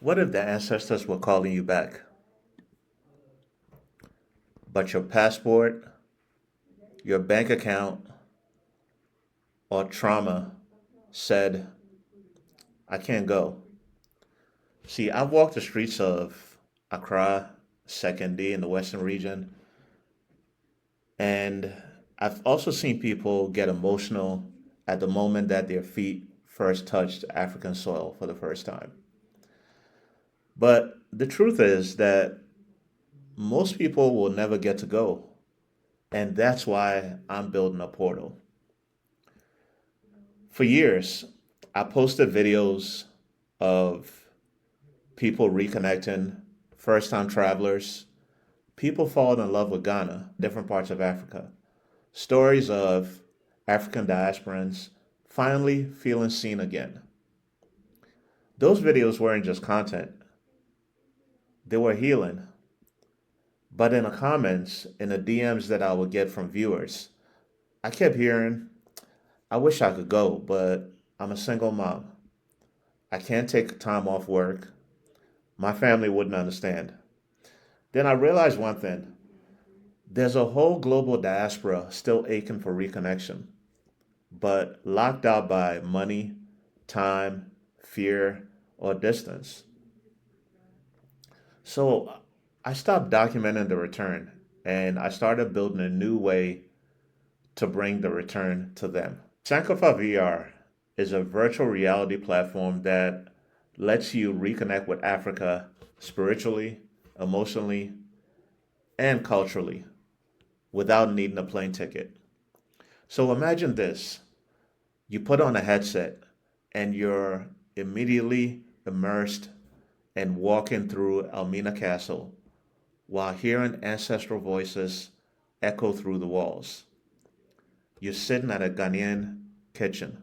What if the ancestors were calling you back, but your passport, your bank account, or trauma said, I can't go? See, I've walked the streets of Accra, Second D in the Western region, and I've also seen people get emotional at the moment that their feet first touched African soil for the first time. But the truth is that most people will never get to go. And that's why I'm building a portal. For years, I posted videos of people reconnecting, first time travelers, people falling in love with Ghana, different parts of Africa, stories of African diasporans finally feeling seen again. Those videos weren't just content, they were healing. But in the comments, in the DMs that I would get from viewers, I kept hearing, I wish I could go, but I'm a single mom. I can't take time off work. My family wouldn't understand. Then I realized one thing: there's a whole global diaspora still aching for reconnection, but locked out by money, time, fear, or distance. So I stopped documenting the return and I started building a new way to bring the return to them. SankofaVR is a virtual reality platform that lets you reconnect with Africa spiritually, emotionally, and culturally without needing a plane ticket. So imagine this: you put on a headset and you're immediately immersed and walking through Elmina Castle while hearing ancestral voices echo through the walls. You're sitting at a Ghanaian kitchen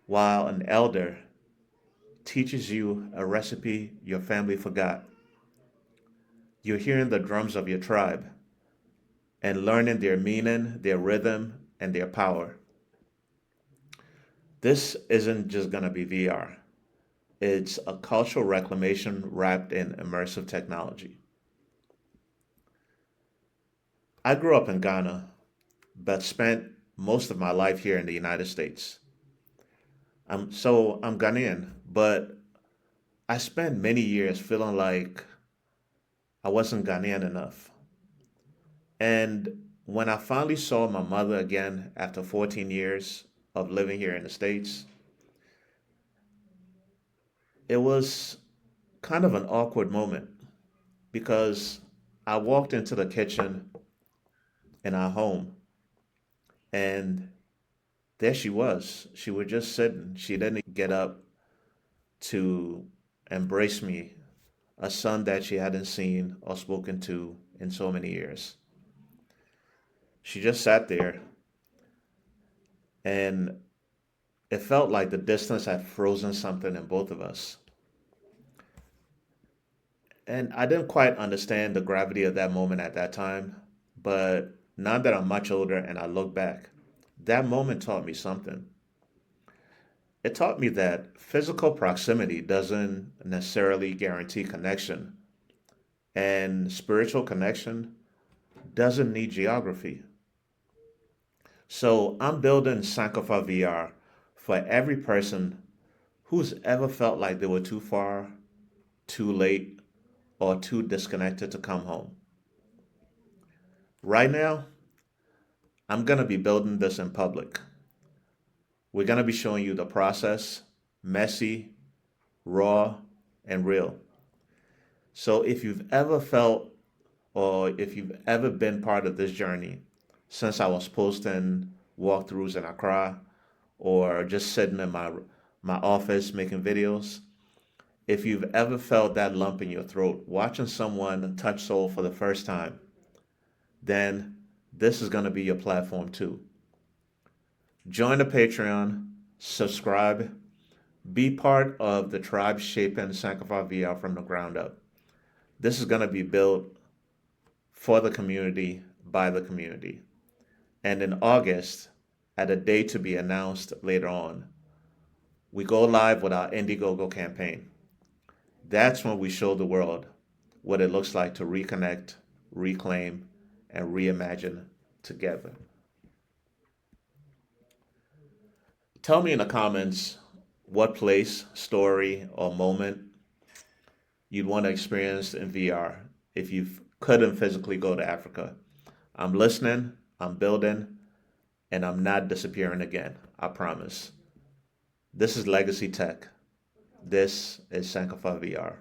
while an elder teaches you a recipe your family forgot. You're hearing the drums of your tribe and learning their meaning, their rhythm, and their power. This isn't just going to be VR, it's a cultural reclamation wrapped in immersive technology. I grew up in Ghana, but spent most of my life here in the United States. I'm Ghanaian, but I spent many years feeling like I wasn't Ghanaian enough. And when I finally saw my mother again after 14 years of living here in the States, it was kind of an awkward moment because I walked into the kitchen in our home and there she was. She was just sitting. She didn't get up to embrace me, a son that she hadn't seen or spoken to in so many years. She just sat there and it felt like the distance had frozen something in both of us. And I didn't quite understand the gravity of that moment at that time, but now that I'm much older and I look back, that moment taught me something. It taught me that physical proximity doesn't necessarily guarantee connection, and spiritual connection doesn't need geography. So I'm building Sankofa VR for every person who's ever felt like they were too far, too late, or too disconnected to come home. Right now, I'm going to be building this in public. We're going to be showing you the process, messy, raw, and real. So if you've ever felt or if you've ever been part of this journey since I was posting walkthroughs in Accra or just sitting in my office making videos, if you've ever felt that lump in your throat watching someone touch soul for the first time, then this is going to be your platform too. Join the Patreon, subscribe, be part of the tribe shaping Sanctify VR from the ground up. This is going to be built for the community, by the community. And in August, at a date to be announced later on, we go live with our Indiegogo campaign. That's when we show the world what it looks like to reconnect, reclaim, and reimagine together. Tell me in the comments what place, story, or moment you'd want to experience in VR if you couldn't physically go to Africa. I'm listening, I'm building, and I'm not disappearing again. I promise. This is Legacy Tech. This is Sankofa VR.